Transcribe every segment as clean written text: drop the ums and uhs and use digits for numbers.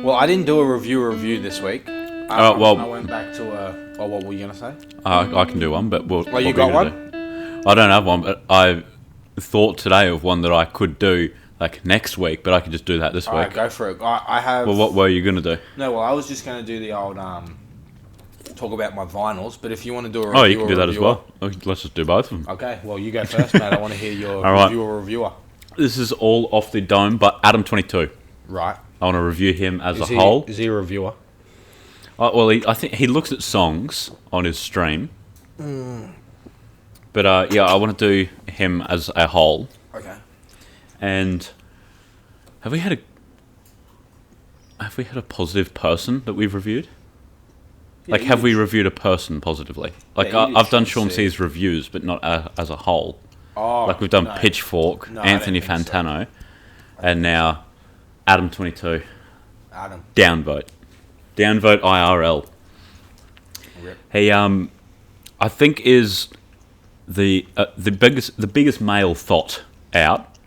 Well, I didn't do a review this week. I went back to what were you gonna say? I can do one, but you got one? I don't have one, but I thought today of one that I could do like next week, but I could just do that this week. Alright, go for it. I have. Well, what were you gonna do? No, well, I was just gonna do the old talk about my vinyls, but if you want to do a review, you can do that as well. Let's just do both of them. Okay, well, you go first, mate. I want to hear your reviewer. This is all off the dome, but Adam22. Right. I want to review him as a whole. Is he a reviewer? Well, I think he looks at songs on his stream. But I want to do him as a whole. Okay. And have we had a positive person that we've reviewed? Yeah, have we reviewed a person positively? Like I've done Sean C's reviews, but not as a whole. Oh, like we've done Pitchfork, Anthony Fantano, and now Adam22. Adam. Downvote IRL. Rip. He I think is the biggest male thought out.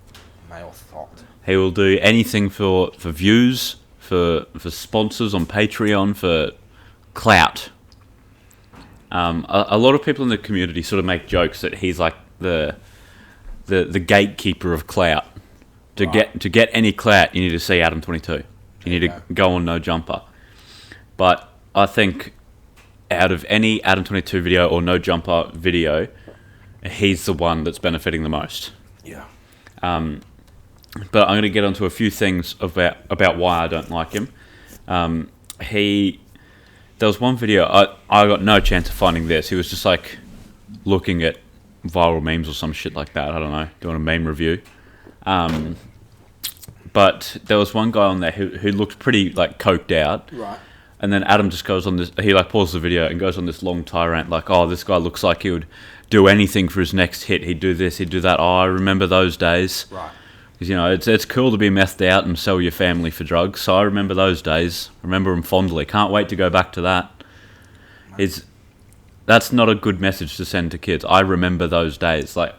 Male thought. He will do anything for views, for sponsors on Patreon, for clout. A lot of people in the community sort of make jokes that he's like the gatekeeper of clout. To get any clout, you need to see Adam22. You need to go on No Jumper. But I think out of any Adam22 video or No Jumper video, he's the one that's benefiting the most. Yeah. But I'm going to get onto a few things about why I don't like him. There was one video, I got no chance of finding this. He was just like looking at viral memes or some shit like that. I don't know, doing a meme review. But there was one guy on there who looked pretty like coked out. Right. And then Adam just goes on this, he like pauses the video and goes on this long tirade like, oh, this guy looks like he would do anything for his next hit. He'd do this, he'd do that. Oh, I remember those days. Right. Because, it's cool to be methed out and sell your family for drugs. So I remember those days. Remember them fondly. Can't wait to go back to that. That's not a good message to send to kids. I remember those days. Like,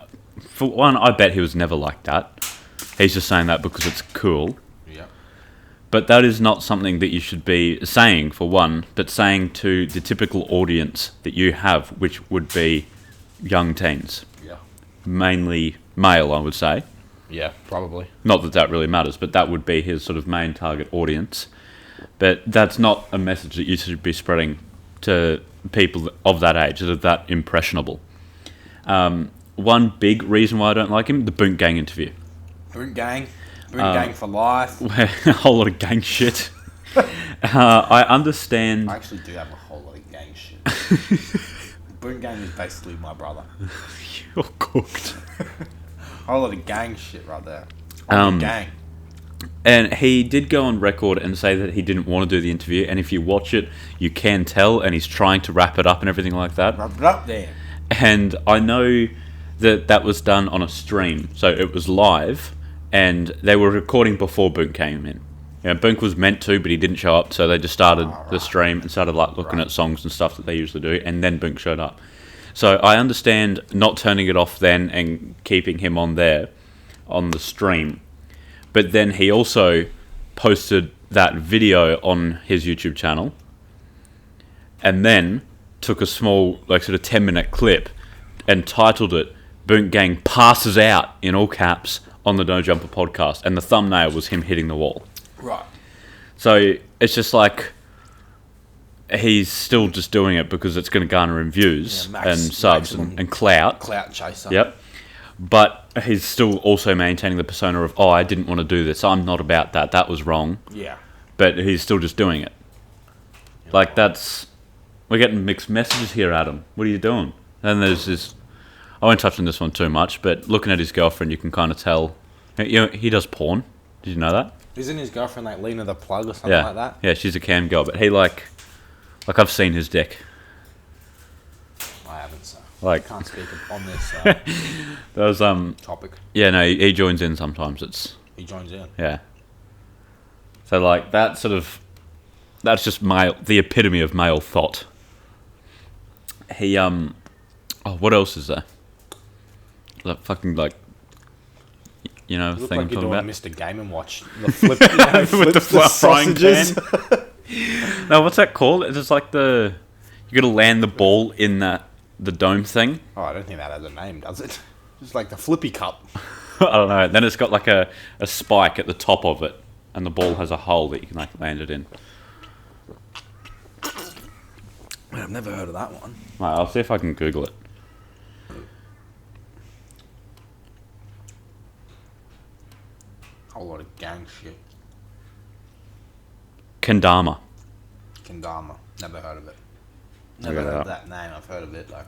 for one, I bet he was never like that. He's just saying that because it's cool. Yeah. But that is not something that you should be saying, for one, but saying to the typical audience that you have, which would be young teens. Yeah. Mainly male, I would say. Yeah, probably. Not that really matters, but that would be his sort of main target audience. But that's not a message that you should be spreading to people of that age, that are that impressionable. One big reason why I don't like him, the Boonk Gang interview. Boonk Gang for life. A whole lot of gang shit. I understand. I actually do have a whole lot of gang shit. Boonk Gang is basically my brother. You're cooked. A whole lot of gang shit right there. Gang. And he did go on record and say that he didn't want to do the interview. And if you watch it, you can tell. And he's trying to wrap it up and everything like that. Wrap it up there. And I know that was done on a stream. So it was live. And they were recording before Boonk came in. Boonk was meant to, but he didn't show up. So they just started the stream and started like looking at songs and stuff that they usually do. And then Boonk showed up. So I understand not turning it off then and keeping him on there on the stream. But then he also posted that video on his YouTube channel and then took a small, like sort of 10-minute clip and titled it, Boonk Gang Passes Out, in all caps, on the No Jumper podcast. And the thumbnail was him hitting the wall. Right. So it's just like, he's still just doing it because it's going to garner him views and subs and clout. Clout chaser. Yep. But he's still also maintaining the persona of, I didn't want to do this. I'm not about that. That was wrong. Yeah. But he's still just doing it. Like, we're getting mixed messages here, Adam. What are you doing? And there's this, I won't touch on this one too much, but looking at his girlfriend, you can kind of tell, he does porn. Did you know that? Isn't his girlfriend like Lena the Plug or something like that? Yeah, she's a cam girl, but he like I've seen his dick. I haven't, so I can't speak on this there was topic. Yeah, no, he joins in sometimes. He joins in. Yeah. So like that's just the epitome of male thought. He what else is there? That fucking like you know, You thing look I'm like you're talking doing about. Mr. Game and Watch. The flip, you know, With the frying sausages. pan. No, what's that called? It's just like you gotta land the ball in the dome thing. Oh, I don't think that has a name, does it? Just like the flippy cup. I don't know. Then it's got like a spike at the top of it, and the ball has a hole that you can like land it in. I've never heard of that one. Right, I'll see if I can Google it. Whole lot of gang shit. Kendama. Kendama. Never heard of it. Look Never at heard of that. that name. I've heard of it though.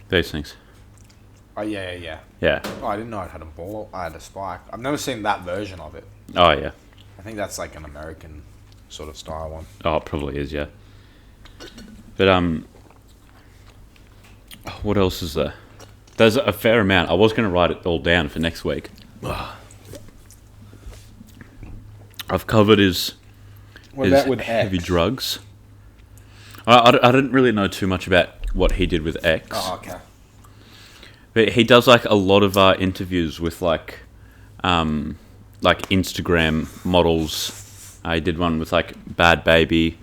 These things. Oh yeah. Yeah. Oh, I didn't know it had a ball. I had a spike. I've never seen that version of it. Oh yeah. I think that's like an American sort of style one. Oh, it probably is. Yeah. But what else is there? There's a fair amount. I was going to write it all down for next week. I've covered his heavy X? drugs. I didn't really know too much about what he did with X. Oh, okay. But he does like a lot of interviews with like Instagram models. He did one with like Bad Baby.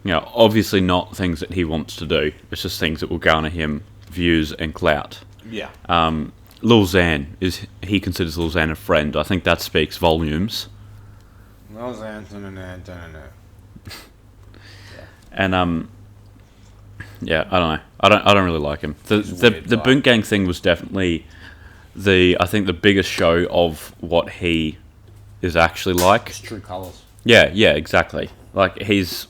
You know, obviously not things that he wants to do. It's just things that will garner him views and clout. Yeah. Lil Xan, he considers Lil Xan a friend. I think that speaks volumes. And yeah, I don't know. I don't really like him. The Boont Gang thing was definitely I think the biggest show of what he is actually like. His true colours. Yeah, exactly. Like he's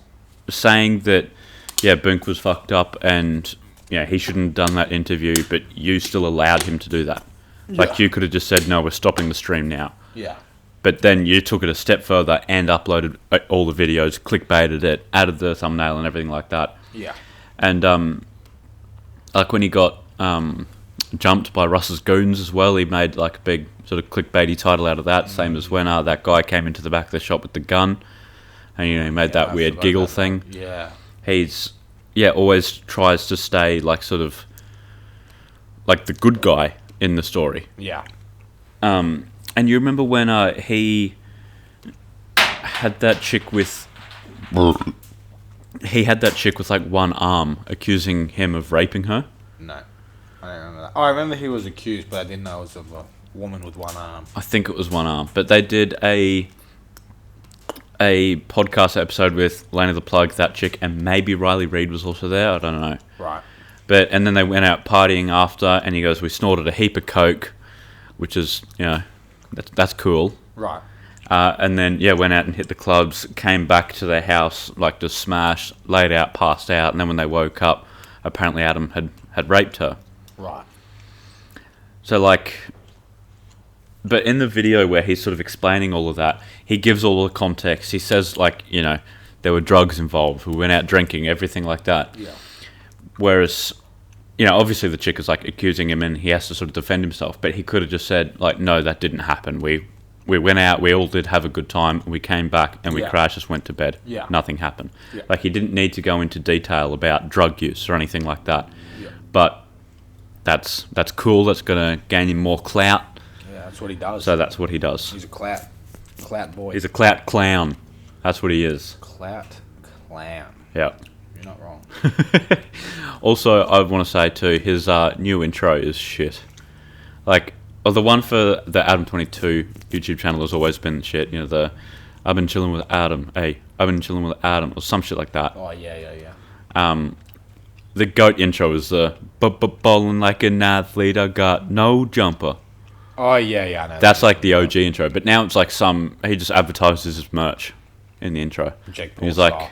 saying that Boonk was fucked up and he shouldn't have done that interview, but you still allowed him to do that. Like you could have just said, no, we're stopping the stream now. Yeah. But then you took it a step further and uploaded all the videos, clickbaited it, added the thumbnail and everything like that. Yeah. And like when he got jumped by Russ's goons as well, he made like a big sort of clickbaity title out of that. Same as when that guy came into the back of the shop with the gun, and he made that weird giggle thing. Yeah. He's always tries to stay like sort of like the good guy in the story. Yeah. And you remember when he had that chick with like one arm accusing him of raping her? No. I don't remember that. Oh, I remember he was accused, but I didn't know it was of a woman with one arm. I think it was one arm. But they did a podcast episode with Lana the Plug, that chick, and maybe Riley Reid was also there. I don't know. Right. And then they went out partying after, and he goes, we snorted a heap of coke, which is, that's cool. Right. And then, went out and hit the clubs, came back to their house, like just smashed, laid out, passed out, and then when they woke up, apparently Adam had raped her. Right. So, like, but in the video where he's sort of explaining all of that, he gives all the context. He says, like, there were drugs involved, we went out drinking, everything like that. Yeah. Whereas, obviously the chick is, like, accusing him and he has to sort of defend himself, but he could have just said, like, no, that didn't happen. We went out, we all did have a good time, we came back and we crashed, just went to bed. Yeah. Nothing happened. Yeah. Like, he didn't need to go into detail about drug use or anything like that. Yeah. But that's cool, that's going to gain him more clout. Yeah, that's what he does. So that's what he does. He's a clout boy. He's a clout clown. That's what he is. Clout clown. Yeah. You're not wrong. Also, I want to say too, his new intro is shit. Like, the one for the adam22 YouTube channel has always been shit. I've been chilling with Adam. Hey, I've been chilling with Adam, or some shit like that. Oh yeah. The GOAT intro is bowling like an athlete. I got no jumper. Oh yeah. I know That's like the OG intro, but now it's like he just advertises his merch in the intro. Jake Paul He's like, style.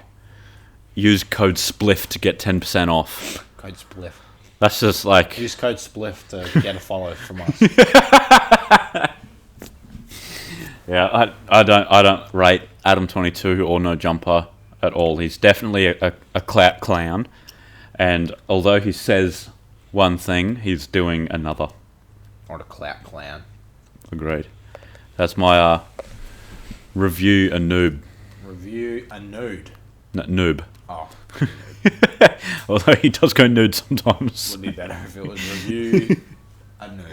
use code SPLIFF to get 10% off. Code SPLIFF. That's just like... Use code SPLIFF to get a follow from us. Yeah, I don't rate Adam22 or No Jumper at all. He's definitely a clout clown, and although he says one thing, he's doing another. Or a clout clown. Agreed. That's my review a noob. Review a nude. No, noob. Oh. Although he does go nude sometimes. Would be better if it was review a nude.